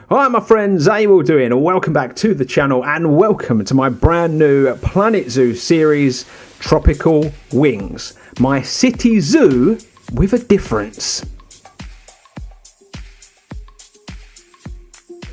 Alright my friends, how you all doing? Welcome back to the channel and welcome to my brand new Planet Zoo series, Tropical Wings. My city zoo with a difference.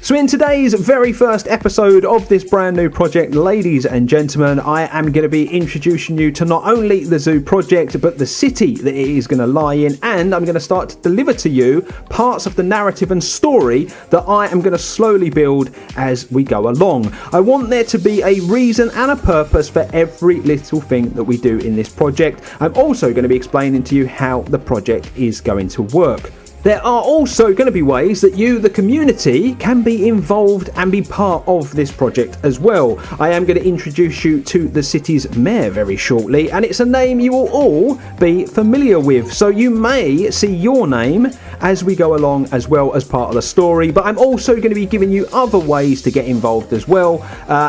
So in today's very first episode of this brand new project, ladies and gentlemen, I am going to be introducing you to not only the zoo project, but the city that it is going to lie in, and I'm going to start to deliver to you parts of the narrative and story that I am going to slowly build as we go along. I want there to be a reason and a purpose for every little thing that we do in this project. I'm also going to be explaining to you how the project is going to work. There are also going to be ways that you, the community, can be involved and be part of this project as well. I am going to introduce you to the city's mayor very shortly, and it's a name you will all be familiar with. So you may see your name as we go along as well as part of the story, but I'm also going to be giving you other ways to get involved as well,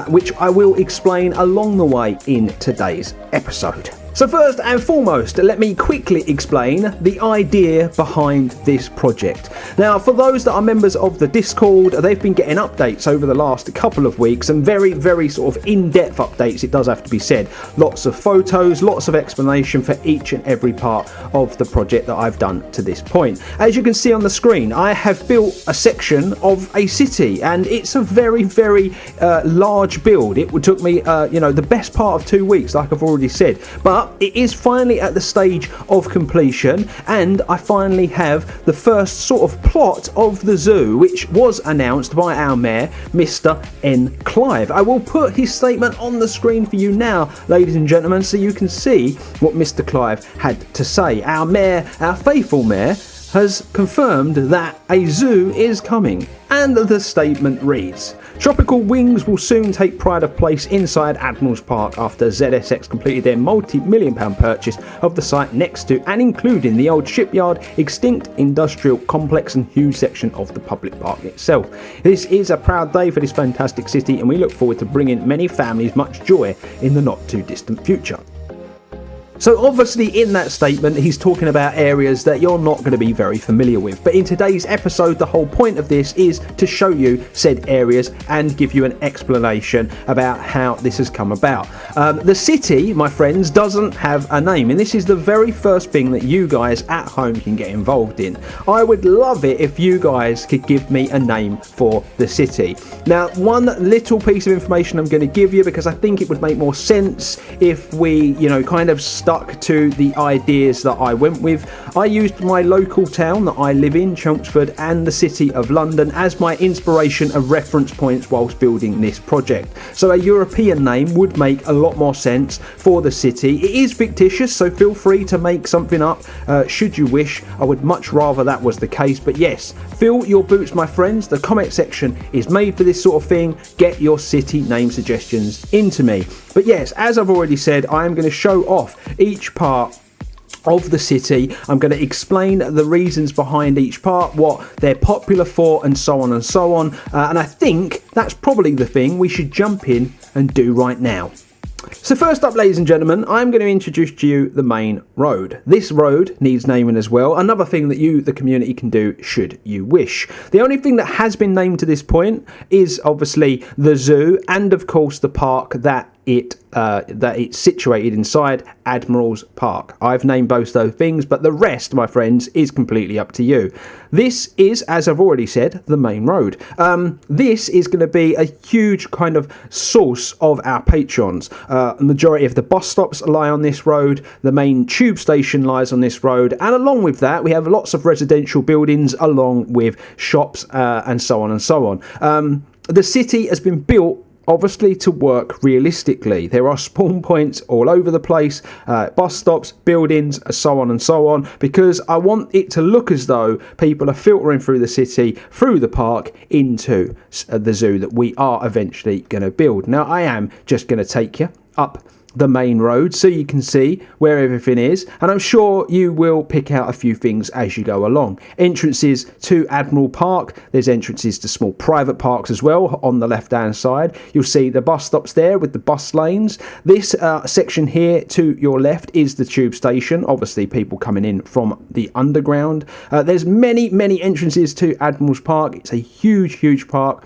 which I will explain along the way in today's episode. So first and foremost, let me quickly explain the idea behind this project. Now, for those that are members of the Discord, they've been getting updates over the last couple of weeks, and very sort of in-depth updates, it does have to be said. Lots of photos, lots of explanation for each and every part of the project that I've done to this point. As you can see on the screen, I have built a section of a city, and it's a very large build. It took me, the best part of 2 weeks, like I've already said, but it is finally at the stage of completion, and I finally have the first sort of plot of the zoo, which was announced by our mayor, Mr. N. Clive. I will put his statement on the screen for you now, ladies and gentlemen, so you can see what Mr. Clive had to say. Our mayor, our faithful mayor, has confirmed that a zoo is coming, and the statement reads: Tropical Wings will soon take pride of place inside Admiral's Park after ZSX completed their multi-million-pound purchase of the site next to and including the old shipyard, extinct industrial complex and huge section of the public park itself. This is a proud day for this fantastic city, and we look forward to bringing many families much joy in the not-too-distant future. So obviously in that statement he's talking about areas that you're not going to be very familiar with, but in today's episode the whole point of this is to show you said areas and give you an explanation about how this has come about. The city, my friends, doesn't have a name, and this is the very first thing that you guys at home can get involved in. I would love it if you guys could give me a name for the city. Now, one little piece of information I'm going to give you, because I think it would make more sense if we, kind of stuck to the ideas that I went with. I used my local town that I live in, Chelmsford, and the city of London as my inspiration and reference points whilst building this project. So a European name would make a lot more sense for the city. It is fictitious, so feel free to make something up should you wish. I would much rather that was the case, but yes, fill your boots, my friends. The comment section is made for this sort of thing. Get your city name suggestions into me. But yes, as I've already said, I am going to show off each part of the city. I'm going to explain the reasons behind each part, what they're popular for, and so on and so on. And I think that's probably the thing we should jump in and do right now. So first up, ladies and gentlemen, I'm going to introduce to you the main road. This road needs naming as well, another thing that you, the community, can do should you wish. The only thing that has been named to this point is obviously the zoo and of course the park that it's situated inside, Admiral's Park. I've named both those things, but the rest, my friends, is completely up to you. This is, as I've already said, the main road. This is going to be a huge kind of source of our patrons. Majority of the bus stops lie on this road, the main tube station lies on this road, and along with that we have lots of residential buildings along with shops and so on and so on. The city has been built obviously to work realistically. There are spawn points all over the place, bus stops, buildings, so on and so on, because I want it to look as though people are filtering through the city, through the park, into the zoo that we are eventually going to build. Now I am just going to take you up the main road so you can see where everything is, and I'm sure you will pick out a few things as you go along. Entrances to Admiral Park, there's entrances to small private parks as well on the left hand side. You'll see the bus stops there with the bus lanes. This section here to your left is the tube station, obviously people coming in from the underground. There's many entrances to Admiral's Park. It's a huge park,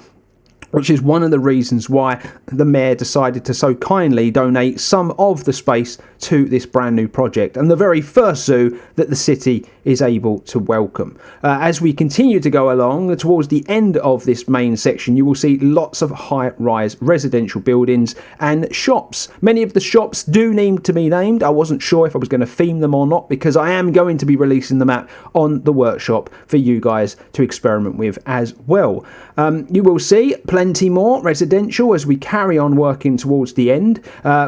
which is one of the reasons why the mayor decided to so kindly donate some of the space to this brand new project, and the very first zoo that the city is able to welcome. As we continue to go along towards the end of this main section, you will see lots of high-rise residential buildings and shops. Many of the shops do need to be named. I wasn't sure if I was going to theme them or not, because I am going to be releasing the map on the workshop for you guys to experiment with as well. You will see plenty more residential as we carry on working towards the end.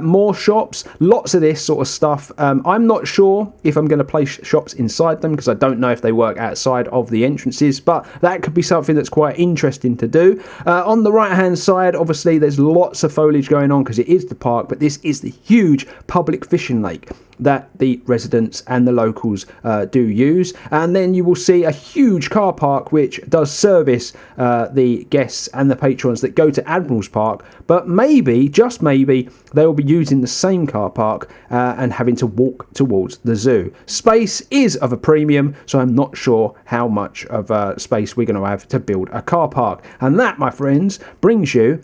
More shops, lots of this sort of stuff. I'm not sure if I'm going to place shops inside them, because I don't know if they work outside of the entrances, but that could be something that's quite interesting to do. On the right hand side, obviously there's lots of foliage going on because it is the park, but this is the huge public fishing lake that the residents and the locals do use. And then you will see a huge car park which does service the guests and the patrons that go to Admiral's Park, but maybe, just maybe, they will be using the same car park and having to walk towards the zoo. Space is of a premium, so I'm not sure how much of space we're going to have to build a car park. And that, my friends, brings you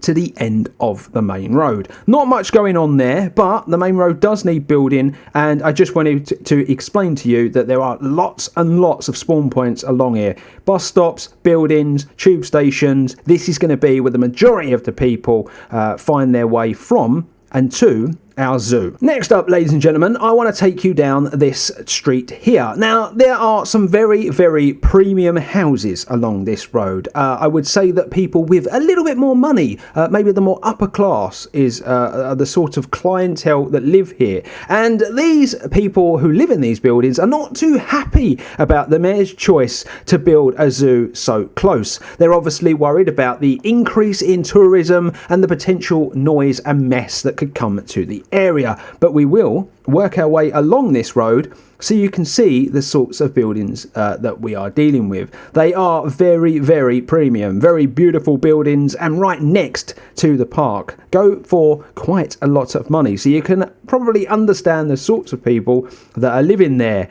to the end of the main road. Not much going on there, but the main road does need building, and I just wanted to explain to you that there are lots and lots of spawn points along here. Bus stops, buildings, tube stations. This is going to be where the majority of the people find their way from and to our zoo. Next up, ladies and gentlemen, I want to take you down this street here. Now, there are some very premium houses along this road. I would say that people with a little bit more money, maybe the more upper class, is the sort of clientele that live here. And these people who live in these buildings are not too happy about the mayor's choice to build a zoo so close. They're obviously worried about the increase in tourism and the potential noise and mess that could come to the area, but we will work our way along this road so you can see the sorts of buildings that we are dealing with. They are very premium, very beautiful buildings, and right next to the park. Go for quite a lot of money, so you can probably understand the sorts of people that are living there.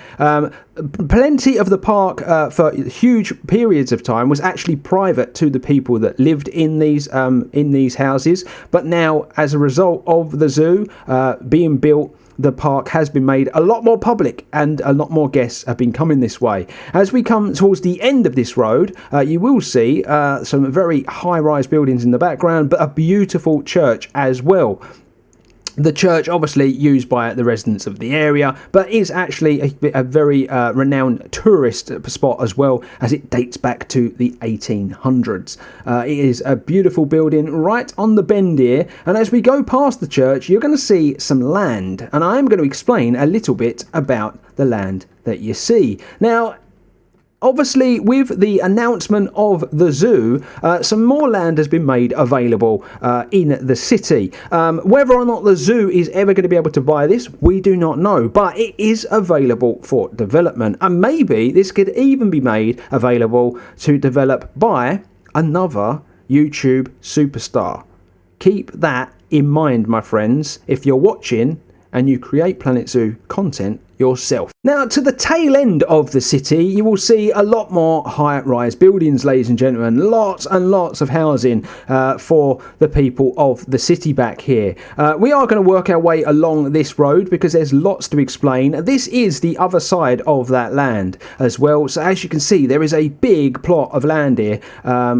Plenty of the park for huge periods of time was actually private to the people that lived in these houses, but now, as a result of the zoo being built, the park has been made a lot more public, and a lot more guests have been coming this way. As we come towards the end of this road, you will see some very high-rise buildings in the background, but a beautiful church as well. The church obviously used by the residents of the area, but is actually a very renowned tourist spot as well, as it dates back to the 1800s. It is a beautiful building right on the bend here, and as we go past the church, you're going to see some land, and I'm going to explain a little bit about the land that you see. Now, obviously, with the announcement of the zoo, some more land has been made available in the city. Whether or not the zoo is ever going to be able to buy this, we do not know, but it is available for development, and maybe this could even be made available to develop by another YouTube superstar. Keep that in mind, my friends, if you're watching and you create Planet Zoo content yourself. Now, to the tail end of the city, you will see a lot more high-rise buildings, ladies and gentlemen. Lots and lots of housing for the people of the city back here. We are going to work our way along this road because there's lots to explain. This is the other side of that land as well. So as you can see, there is a big plot of land here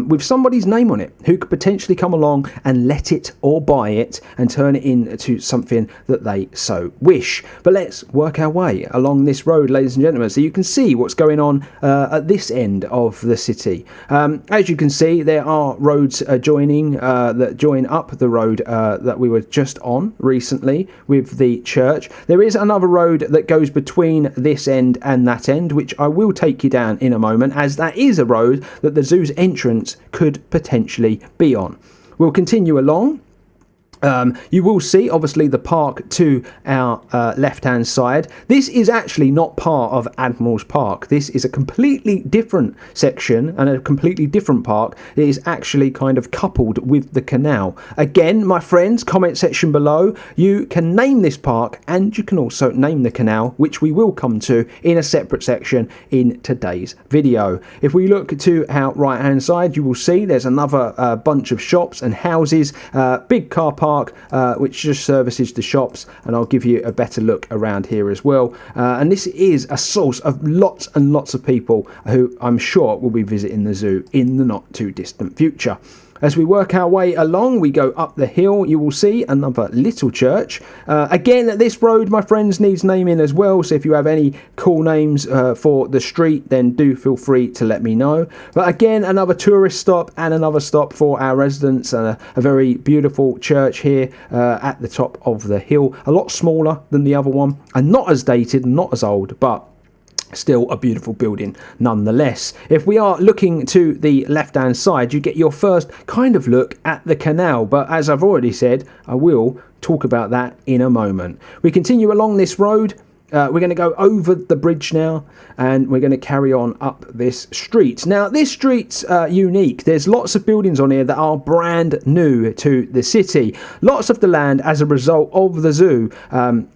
with somebody's name on it who could potentially come along and let it or buy it and turn it into something that they so wish. But let's work our way along this road, ladies and gentlemen, so you can see what's going on at this end of the city. As you can see, there are roads adjoining that join up the road that we were just on recently with the church. There is another road that goes between this end and that end, which I will take you down in a moment, as that is a road that the zoo's entrance could potentially be on. We'll continue along. You will see, obviously, the park to our left-hand side. This is actually not part of Admiral's Park. This is a completely different section and a completely different park. It is actually kind of coupled with the canal. Again, my friends, comment section below, you can name this park and you can also name the canal, which we will come to in a separate section in today's video. If we look to our right-hand side, you will see there's another bunch of shops and houses, big car park, which just services the shops, and I'll give you a better look around here as well. And this is a source of lots and lots of people who I'm sure will be visiting the zoo in the not too distant future. As we work our way along, we go up the hill, you will see another little church. Again, this road, my friends, needs naming as well, so if you have any cool names for the street, then do feel free to let me know. But again, another tourist stop and another stop for our residents, and a very beautiful church here at the top of the hill. A lot smaller than the other one, and not as dated, not as old, but still a beautiful building nonetheless. If we are looking to the left hand side, you get your first kind of look at the canal, but as I've already said, I will talk about that in a moment. We continue along this road. We're going to go over the bridge now, and we're going to carry on up this street. Now, this street's unique. There's lots of buildings on here that are brand new to the city. Lots of the land, as a result of the zoo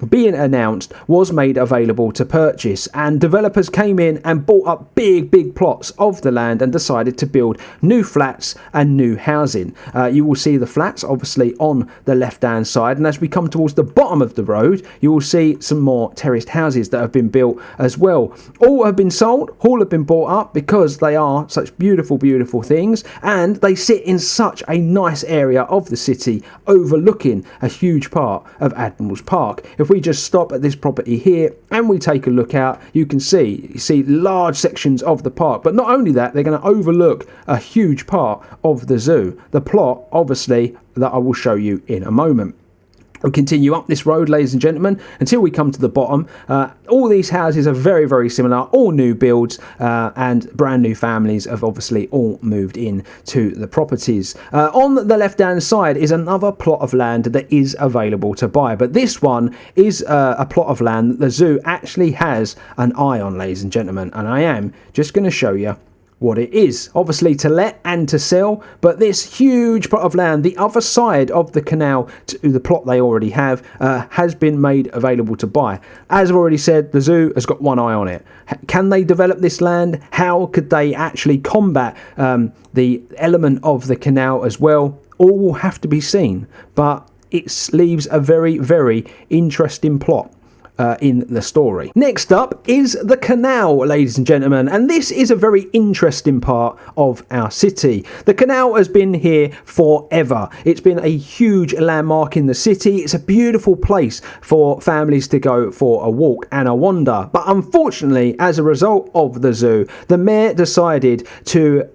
being announced, was made available to purchase, and developers came in and bought up big plots of the land and decided to build new flats and new housing. You will see the flats, obviously, on the left-hand side, and as we come towards the bottom of the road, you will see some more terraced houses that have been built as well. All have been sold, all have been bought up because they are such beautiful things, and they sit in such a nice area of the city overlooking a huge part of Admiral's Park. If we just stop at this property here and we take a look out, you can see large sections of the park, but not only that, they're going to overlook a huge part of the zoo. The plot, obviously, that I will show you in a moment. We continue up this road, ladies and gentlemen, until we come to the bottom. All these houses are very similar, all new builds, and brand new families have obviously all moved in to the properties. On the left-hand side is another plot of land that is available to buy, but this one is a plot of land that the zoo actually has an eye on, ladies and gentlemen, and I am just going to show you what it is. Obviously to let and to sell, but this huge plot of land, the other side of the canal to the plot they already have, has been made available to buy. As I've already said, the zoo has got one eye on it. Can they develop this land? How could they actually combat the element of the canal as well? All will have to be seen, but it leaves a very interesting plot in the story. Next up is the canal, ladies and gentlemen, and this is a very interesting part of our city. The canal has been here forever. It's been a huge landmark in the city. It's a beautiful place for families to go for a walk and a wander, but unfortunately, as a result of the zoo, the mayor decided to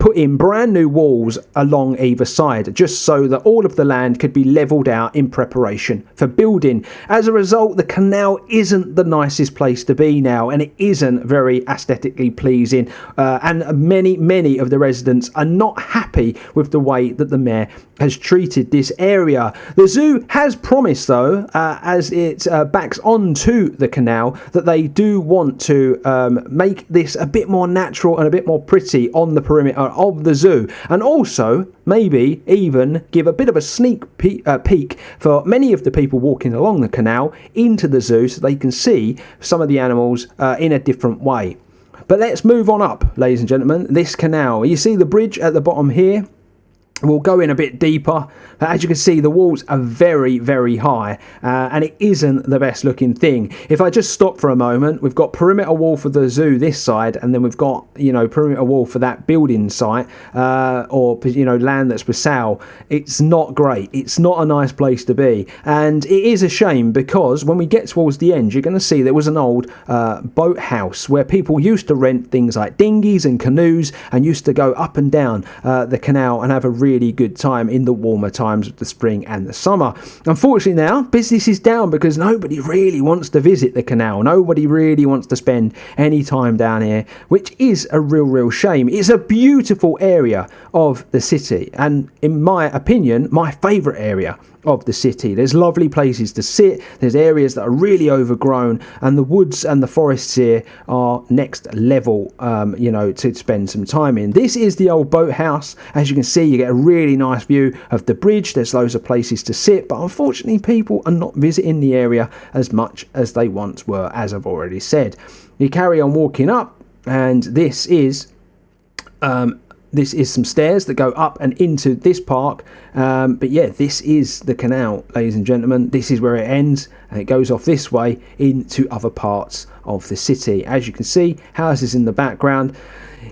put in brand new walls along either side, just so that all of the land could be leveled out in preparation for building. As a result, the canal isn't the nicest place to be now, and it isn't very aesthetically pleasing, and many of the residents are not happy with the way that the mayor has treated this area. The zoo has promised, though, as it backs onto the canal, that they do want to make this a bit more natural and a bit more pretty on the perimeter of the zoo, and also maybe even give a bit of a sneak peek for many of the people walking along the canal into the zoo, so they can see some of the animals in a different way. But let's move on up, ladies and gentlemen. This canal, you see the bridge at the bottom here. We'll go in a bit deeper. As you can see, the walls are very high, and it isn't the best looking thing. If I just stop for a moment, we've got perimeter wall for the zoo this side, and then we've got, perimeter wall for that building site, or land that's for sale. It's not great. It's not a nice place to be, and it is a shame, because when we get towards the end, you're going to see there was an old boat house where people used to rent things like dinghies and canoes, and used to go up and down the canal and have a really good time in the warmer times of the spring and the summer. Unfortunately now, business is down because nobody really wants to visit the canal. Nobody really wants to spend any time down here, which is a real shame. It's a beautiful area of the city, and in my opinion, my favourite area of the city. There's lovely places to sit, there's areas that are really overgrown, and the woods and the forests here are next level, to spend some time in. This is the old boathouse. As you can see, you get a really nice view of the bridge. There's loads of places to sit, but unfortunately people are not visiting the area as much as they once were, as I've already said. You carry on walking up, and this is some stairs that go up and into this park. But yeah, this is the canal, ladies and gentlemen. This is where it ends, and it goes off this way into other parts of the city. As you can see, houses in the background.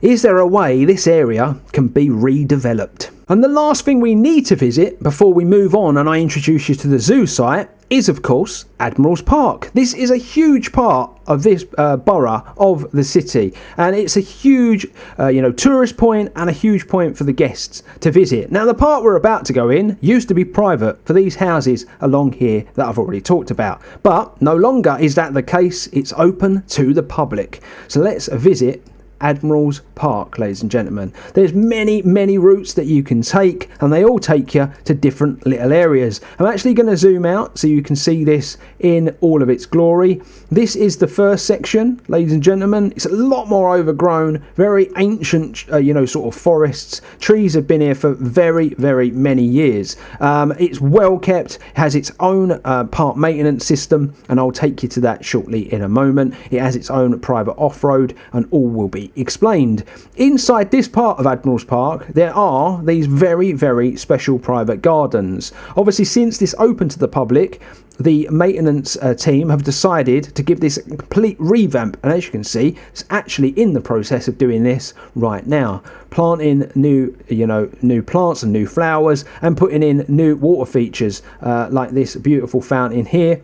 Is there a way this area can be redeveloped? And the last thing we need to visit before we move on and I introduce you to the zoo site is, of course, Admiral's Park. This is a huge part of this borough of the city, and it's a huge tourist point and a huge point for the guests to visit. Now, the part we're about to go in used to be private for these houses along here that I've already talked about, but no longer is that the case. It's open to the public. So let's visit Admiral's Park, ladies and gentlemen. There's many routes that you can take, and they all take you to different little areas. I'm actually going to zoom out so you can see this in all of its glory. This is the first section, ladies and gentlemen. It's a lot more overgrown, very ancient, sort of forests. Trees have been here for very many years. It's well kept, has its own park maintenance system, and I'll take you to that shortly in a moment. It has its own private off-road, and all will be explained. Inside this part of Admiral's Park, there are these very special private gardens. Obviously, since this opened to the public, the maintenance team have decided to give this a complete revamp, and as you can see, it's actually in the process of doing this right now, planting new plants and new flowers, and putting in new water features like this beautiful fountain here,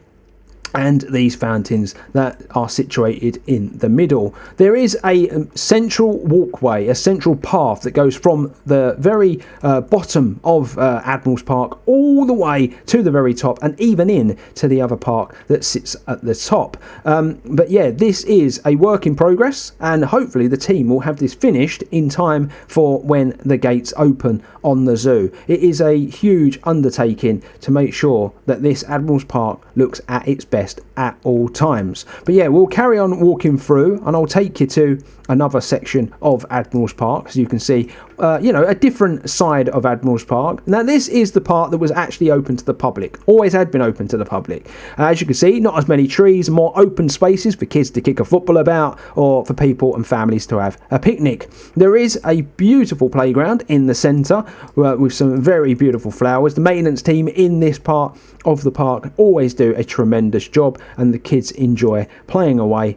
and these fountains that are situated in the middle. There is a central walkway, a central path that goes from the very bottom of Admiral's Park all the way to the very top, and even in to the other park that sits at the top. But yeah, this is a work in progress, and hopefully the team will have this finished in time for when the gates open on the zoo. It is a huge undertaking to make sure that this Admiral's Park looks at its best at all times. But yeah, we'll carry on walking through, and I'll take you to another section of Admiral's Park, so you can see a different side of Admiral's Park. Now, this is the part that was actually open to the public, always had been open to the public. As you can see, not as many trees, more open spaces for kids to kick a football about, or for people and families to have a picnic. There is a beautiful playground in the centre with some very beautiful flowers. The maintenance team in this part of the park always do a tremendous job, and the kids enjoy playing away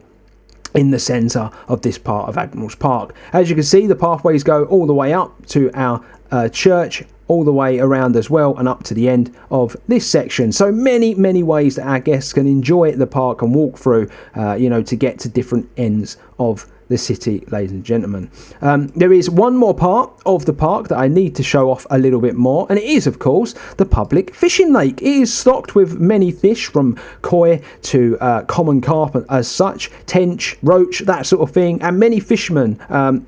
in the centre of this part of Admiral's Park. As you can see, the pathways go all the way up to our church, all the way around as well, and up to the end of this section. So many ways that our guests can enjoy the park and walk through, to get to different ends of the city, ladies and gentlemen. There is one more part of the park that I need to show off a little bit more, and it is, of course, the public fishing lake. It is stocked with many fish, from koi to common carp as such, tench, roach, that sort of thing, and many fishermen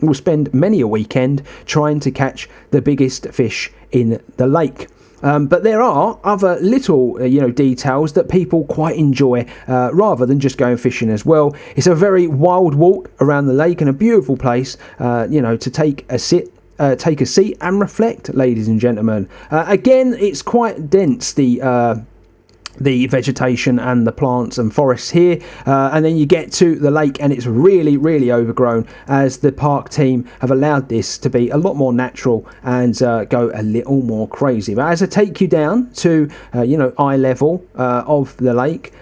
will spend many a weekend trying to catch the biggest fish in the lake. But there are other little, details that people quite enjoy rather than just going fishing as well. It's a very wild walk around the lake, and a beautiful place, to take a seat and reflect, ladies and gentlemen. Again, it's quite dense, the vegetation and the plants and forests here, and then you get to the lake, and it's really overgrown, as the park team have allowed this to be a lot more natural and go a little more crazy. But as I take you down to eye level of the lake,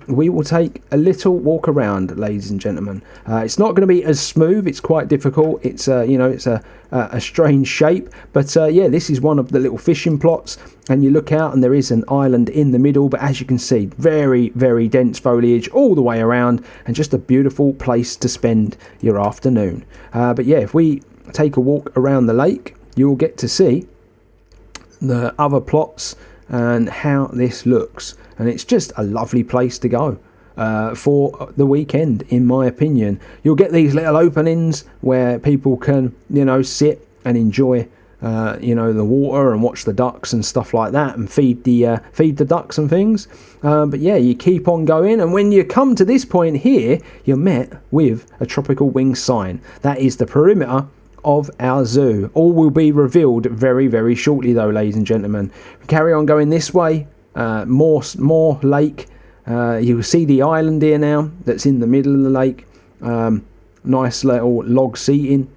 we will take a little walk around, ladies and gentlemen. It's not going to be as smooth. It's quite difficult. It's a strange shape, but this is one of the little fishing plots, and you look out and there is an island in the middle, but as you can see, very dense foliage all the way around, and just a beautiful place to spend your afternoon. But yeah, if we take a walk around the lake, you'll get to see the other plots and how this looks, and it's just a lovely place to go for the weekend, in my opinion. You'll get these little openings where people can, sit and enjoy the water and watch the ducks and stuff like that, and feed the ducks and things. But yeah, you keep on going, and when you come to this point here, you're met with a tropical wing sign. That is the perimeter of our zoo. All will be revealed very, very shortly, though, ladies and gentlemen. We carry on going this way. More lake. You will see the island here now that's in the middle of the lake. Nice little log seating.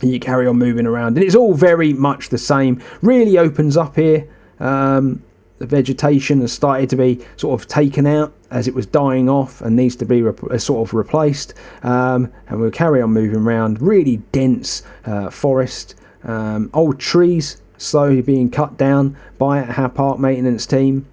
And you carry on moving around, and it's all very much the same. Really opens up here. The vegetation has started to be sort of taken out as it was dying off and needs to be sort of replaced. And we'll carry on moving around. Really dense forest. Old trees slowly being cut down by our park maintenance team.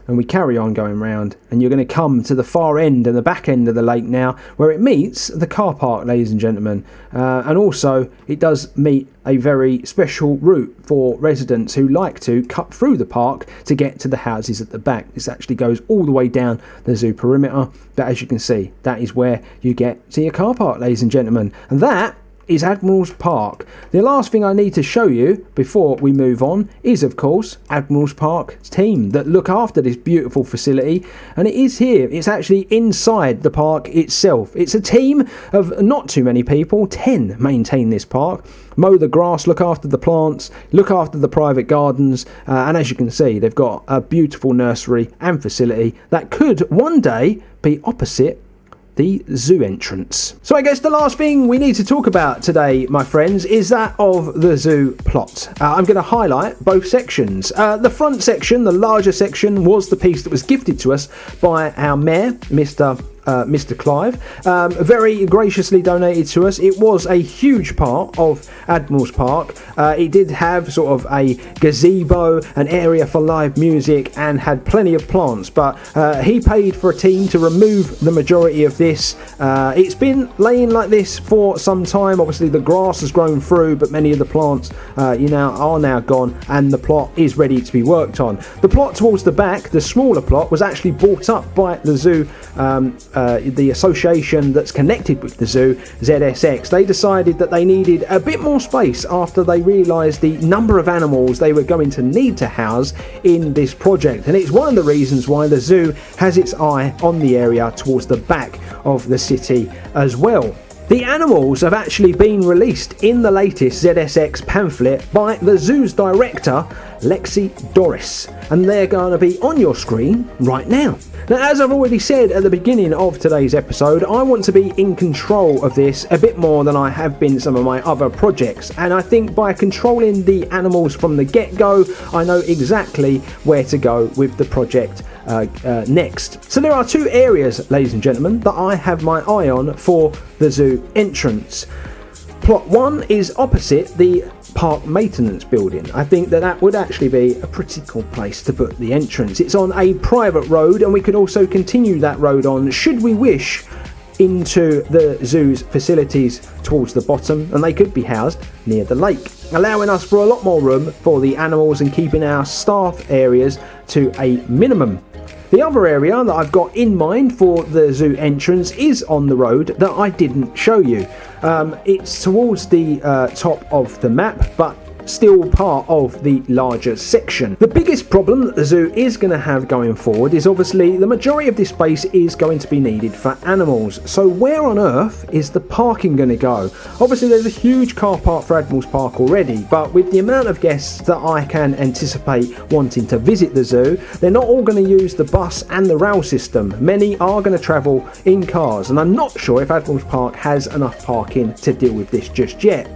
And we carry on going round, and you're going to come to the far end and the back end of the lake now, where it meets the car park, ladies and gentlemen. And also it does meet a very special route for residents who like to cut through the park to get to the houses at the back. This actually goes all the way down the zoo perimeter, but as you can see, that is where you get to your car park, ladies and gentlemen. And that is Admiral's Park. The last thing I need to show you before we move on is, of course, Admiral's Park's team that look after this beautiful facility, and it is here. It's actually inside the park itself. It's a team of not too many people. 10 maintain this park, mow the grass, look after the plants, look after the private gardens, and as you can see, they've got a beautiful nursery and facility that could one day be opposite the zoo entrance. So I guess the last thing we need to talk about today, my friends, is that of the zoo plot. I'm going to highlight both sections. The front section, the larger section, was the piece that was gifted to us by our mayor, Mr. Clive, very graciously donated to us. It was a huge part of Admiral's Park. It did have sort of a gazebo, an area for live music, and had plenty of plants, but he paid for a team to remove the majority of this. It's been laying like this for some time. Obviously the grass has grown through, but many of the plants are now gone, and the plot is ready to be worked on. The plot towards the back, the smaller plot, was actually bought up by the zoo, the association that's connected with the zoo, ZSX. They decided that they needed a bit more space after they realised the number of animals they were going to need to house in this project, and it's one of the reasons why the zoo has its eye on the area towards the back of the city as well. The animals have actually been released in the latest ZSX pamphlet by the zoo's director, Lexi Doris, and they're going to be on your screen right now. Now, as I've already said at the beginning of today's episode, I want to be in control of this a bit more than I have been some of my other projects, and I think by controlling the animals from the get-go, I know exactly where to go with the project next. So there are two areas, ladies and gentlemen, that I have my eye on for the zoo entrance. Plot 1 is opposite the park maintenance building. I think that would actually be a pretty cool place to put the entrance. It's on a private road, and we could also continue that road on, should we wish, into the zoo's facilities towards the bottom, and they could be housed near the lake, allowing us for a lot more room for the animals and keeping our staff areas to a minimum. The other area that I've got in mind for the zoo entrance is on the road that I didn't show you. It's towards the top of the map, but still part of the larger section. The biggest problem that the zoo is going to have going forward is obviously the majority of this space is going to be needed for animals. So where on earth is the parking going to go? Obviously there's a huge car park for Admiral's Park already, but with the amount of guests that I can anticipate wanting to visit the zoo, they're not all going to use the bus and the rail system. Many are going to travel in cars, and I'm not sure if Admiral's Park has enough parking to deal with this just yet.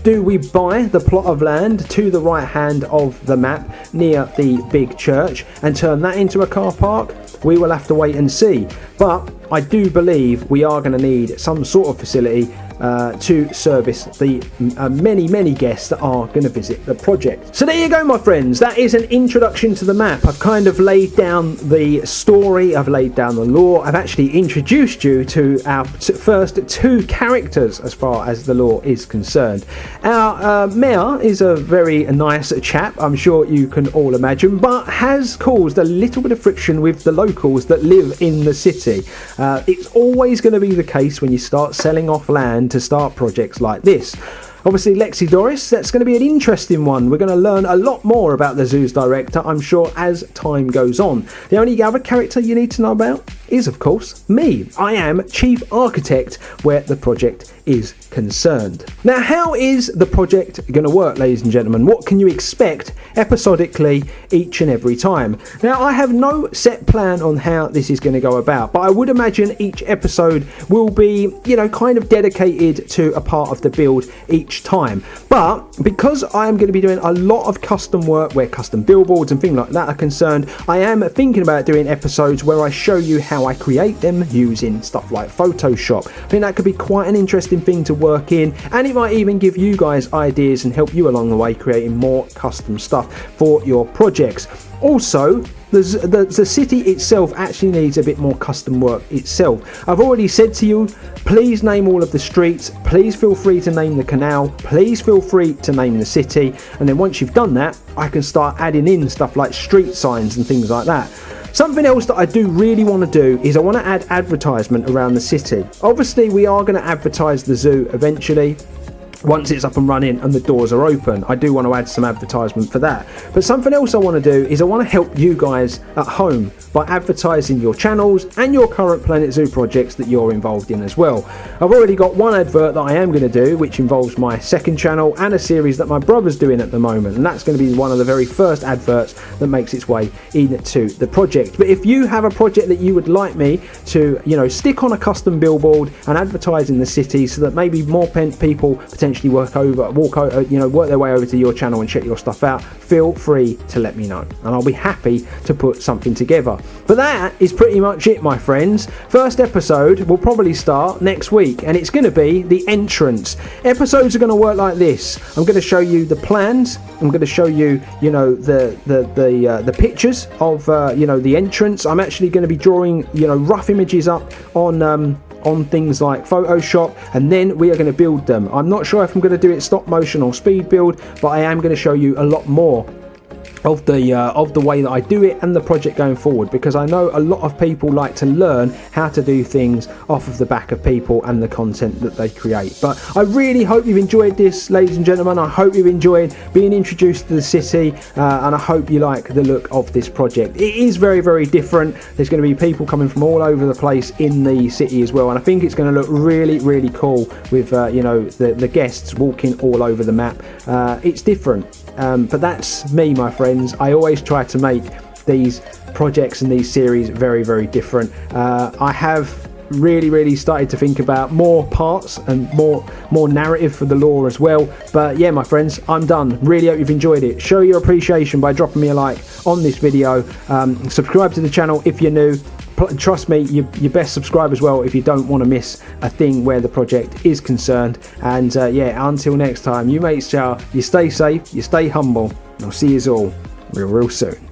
Do we buy the plot of land to the right hand of the map near the big church and turn that into a car park? We will have to wait and see, but I do believe we are going to need some sort of facility to service the many guests that are going to visit the project. So there you go, my friends. That is an introduction to the map. I've kind of laid down the story, I've laid down the lore, I've actually introduced you to our first two characters as far as the lore is concerned. Our mayor is a very nice chap, I'm sure you can all imagine, but has caused a little bit of friction with the locals that live in the city. It's always going to be the case when you start selling off land to start projects like this. Obviously, Lexi Doris, that's going to be an interesting one. We're going to learn a lot more about the zoo's director, I'm sure, as time goes on. The only other character you need to know about is, of course, me. I am Chief Architect where the project is concerned. Now, how is the project going to work, ladies and gentlemen? What can you expect episodically each and every time? Now, I have no set plan on how this is going to go about, but I would imagine each episode will be, kind of dedicated to a part of the build each time. But because I am going to be doing a lot of custom work where custom billboards and things like that are concerned, I am thinking about doing episodes where I show you how I create them using stuff like Photoshop. I think that could be quite an interesting thing to work in, and it might even give you guys ideas and help you along the way creating more custom stuff for your projects. Also, the city itself actually needs a bit more custom work itself. I've already said to you, please name all of the streets, please feel free to name the canal, please feel free to name the city, and then once you've done that, I can start adding in stuff like street signs and things like that. Something else that I do really want to do is I want to add advertisement around the city. Obviously, we are going to advertise the zoo eventually. Once it's up and running and the doors are open, I do want to add some advertisement for that. But something else I want to do is I want to help you guys at home by advertising your channels and your current Planet Zoo projects that you're involved in as well. I've already got one advert that I am going to do, which involves my second channel and a series that my brother's doing at the moment, and that's going to be one of the very first adverts that makes its way into the project. But if you have a project that you would like me to, stick on a custom billboard and advertise in the city so that maybe more people potentially work their way over to your channel and check your stuff out, feel free to let me know and I'll be happy to put something together. But that is pretty much it, my friends. First episode will probably start next week and it's going to be the entrance. Episodes are going to work like this. I'm going to show you the plans, I'm going to show you the pictures of the entrance. I'm actually going to be drawing rough images up on things like Photoshop, and then we are going to build them. I'm not sure if I'm going to do it stop motion or speed build, but I am going to show you a lot more of the way that I do it and the project going forward, because I know a lot of people like to learn how to do things off of the back of people and the content that they create. But I really hope you've enjoyed this, ladies and gentlemen. I hope you've enjoyed being introduced to the city, and I hope you like the look of this project. It is very, very different. There's going to be people coming from all over the place in the city as well, and I think it's going to look really, really cool with the guests walking all over the map. It's different, but that's me, my friends. I always try to make these projects and these series very, very different. I have really started to think about more parts and more narrative for the lore as well. But yeah, my friends, I'm done. Really hope you've enjoyed it. Show your appreciation by dropping me a like on this video. Subscribe to the channel if you're new. Trust me, you best subscribe as well if you don't want to miss a thing where the project is concerned. And yeah, until next time, you mates, you stay safe, you stay humble, and I'll see you all real soon.